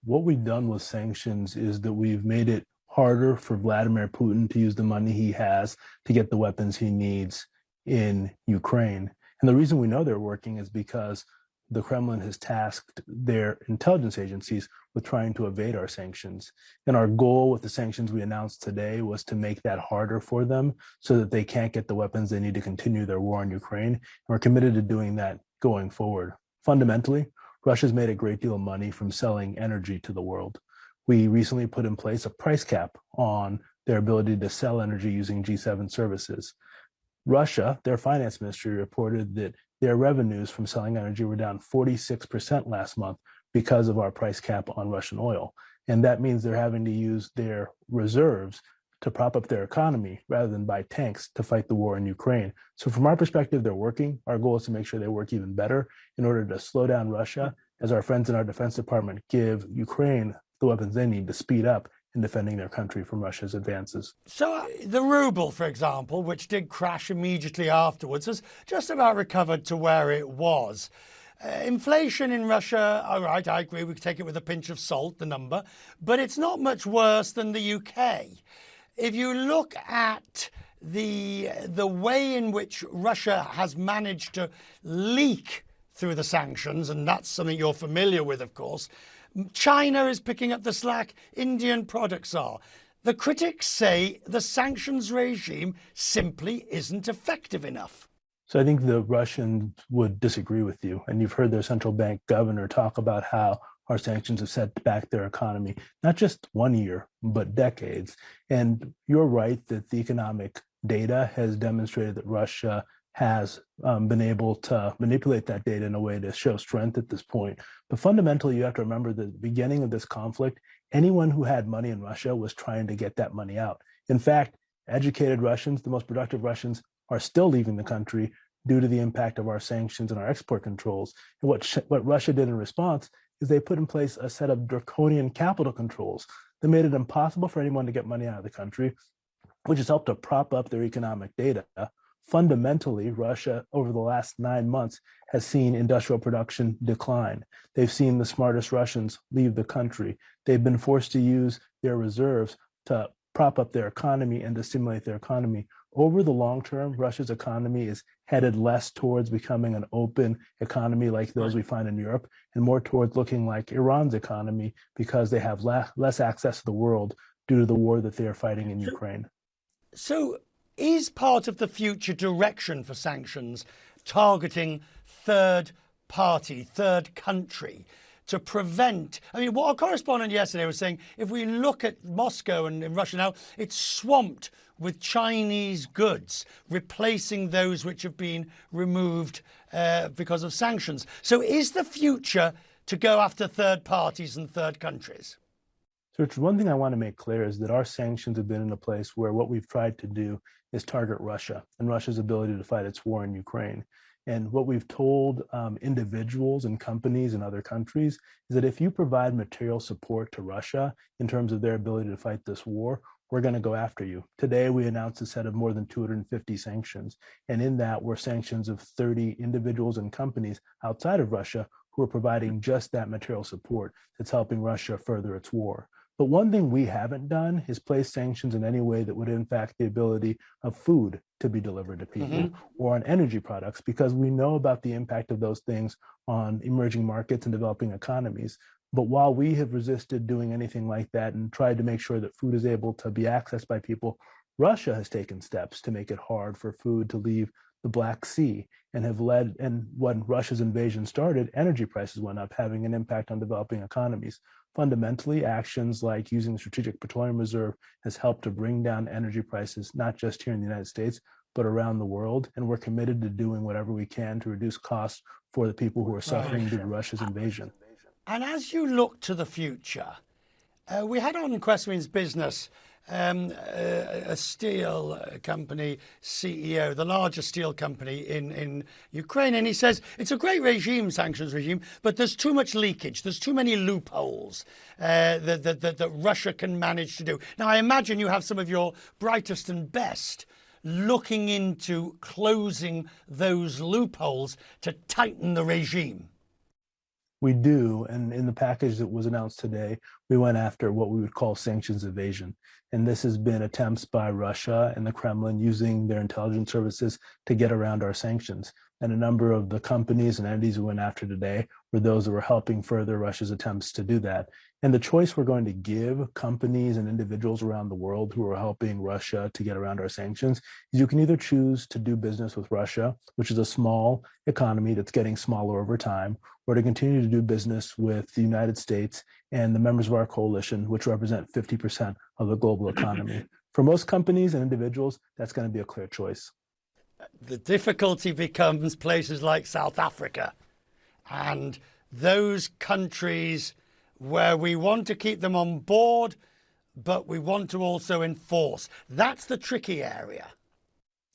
what we've done with sanctions is that we've made it harder for Vladimir Putin to use the money he has to get the weapons he needs in Ukraine. And the reason we know they're working is because the Kremlin has tasked their intelligence agencies with trying to evade our sanctions. And our goal with the sanctions we announced today was to make that harder for them so that they can't get the weapons they need to continue their war in Ukraine. And we're committed to doing that going forward. Fundamentally, Russia's made a great deal of money from selling energy to the world. We recently put in place a price cap on their ability to sell energy using G7 services. Russia, their finance ministry, reported that their revenues from selling energy were down 46% last month because of our price cap on Russian oil. And that means they're having to use their reserves to prop up their economy rather than buy tanks to fight the war in Ukraine. So from our perspective, they're working. Our goal is to make sure they work even better in order to slow down Russia as our friends in our Defense Department give Ukraine the weapons they need to speed up in defending their country from Russia's advances. So the ruble, for example, which did crash immediately afterwards, has just about recovered to where it was. Inflation in Russia, all right, I agree, we could take it with a pinch of salt, the number, but it's not much worse than the UK. If you look at the way in which Russia has managed to leak through the sanctions, and that's something you're familiar with, of course, China is picking up the slack, Indian products are. The critics say the sanctions regime simply isn't effective enough. So I think the Russians would disagree with you. And you've heard their central bank governor talk about how our sanctions have set back their economy, not just 1 year, but decades. And you're right that the economic data has demonstrated that Russia has been able to manipulate that data in a way to show strength at this point. But fundamentally, you have to remember that at the beginning of this conflict, anyone who had money in Russia was trying to get that money out. In fact, educated Russians, the most productive Russians, are still leaving the country due to the impact of our sanctions and our export controls. And what Russia did in response is they put in place a set of draconian capital controls that made it impossible for anyone to get money out of the country, which has helped to prop up their economic data. Fundamentally, Russia, over the last 9 months, has seen industrial production decline. They've seen the smartest Russians leave the country. They've been forced to use their reserves to prop up their economy and to stimulate their economy. Over the long term, Russia's economy is headed less towards becoming an open economy like those we find in Europe and more towards looking like Iran's economy because they have less access to the world due to the war that they are fighting in Ukraine. So is part of the future direction for sanctions targeting third party, third country, to prevent, I mean, what our correspondent yesterday was saying, if we look at Moscow and Russia now, it's swamped with Chinese goods, replacing those which have been removed because of sanctions. So is the future to go after third parties and third countries? So Richard, one thing I want to make clear is that our sanctions have been in a place where what we've tried to do is target Russia and Russia's ability to fight its war in Ukraine. And what we've told individuals and companies in other countries is that if you provide material support to Russia in terms of their ability to fight this war, we're going to go after you. Today, we announced a set of more than 250 sanctions. And in that were sanctions of 30 individuals and companies outside of Russia who are providing just that material support that's helping Russia further its war. But one thing we haven't done is place sanctions in any way that would impact the ability of food to be delivered to people or on energy products, because we know about the impact of those things on emerging markets and developing economies. But while we have resisted doing anything like that and tried to make sure that food is able to be accessed by people, Russia has taken steps to make it hard for food to leave the Black Sea and have led, and when Russia's invasion started, energy prices went up, having an impact on developing economies. Fundamentally, actions like using the Strategic Petroleum Reserve has helped to bring down energy prices, not just here in the United States, but around the world. And we're committed to doing whatever we can to reduce costs for the people who are suffering due to Russia's invasion. And as you look to the future, we had on Questioning's Business a steel company CEO, the largest steel company in Ukraine, and he says it's a great regime, sanctions regime, but there's too much leakage, there's too many loopholes that Russia can manage to do. Now, I imagine you have some of your brightest and best looking into closing those loopholes to tighten the regime. We do. And in the package that was announced today, we went after what we would call sanctions evasion. And this has been attempts by Russia and the Kremlin using their intelligence services to get around our sanctions. And a number of the companies and entities we went after today were those that were helping further Russia's attempts to do that. And the choice we're going to give companies and individuals around the world who are helping Russia to get around our sanctions is you can either choose to do business with Russia, which is a small economy that's getting smaller over time, or to continue to do business with the United States and the members of our coalition, which represent 50% of the global economy. For most companies and individuals, that's going to be a clear choice. The difficulty becomes places like South Africa and those countries where we want to keep them on board, but we want to also enforce. That's the tricky area.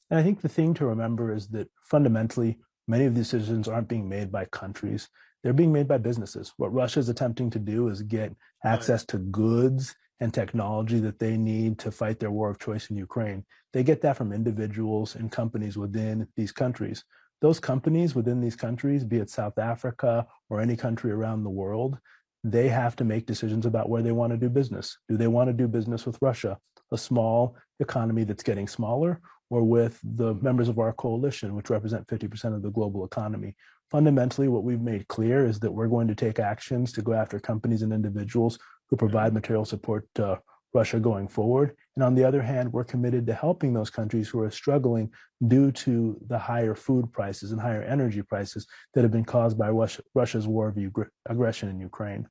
And I think the thing to remember is that fundamentally, many of these decisions aren't being made by countries. They're being made by businesses. What Russia is attempting to do is get access to goods and technology that they need to fight their war of choice in Ukraine. They get that from individuals and companies within these countries. Those companies within these countries, be it South Africa or any country around the world, they have to make decisions about where they want to do business. Do they want to do business with Russia, a small economy that's getting smaller, or with the members of our coalition, which represent 50% of the global economy? Fundamentally, what we've made clear is that we're going to take actions to go after companies and individuals who provide material support to Russia going forward. And on the other hand, we're committed to helping those countries who are struggling due to the higher food prices and higher energy prices that have been caused by Russia's war of aggression in Ukraine.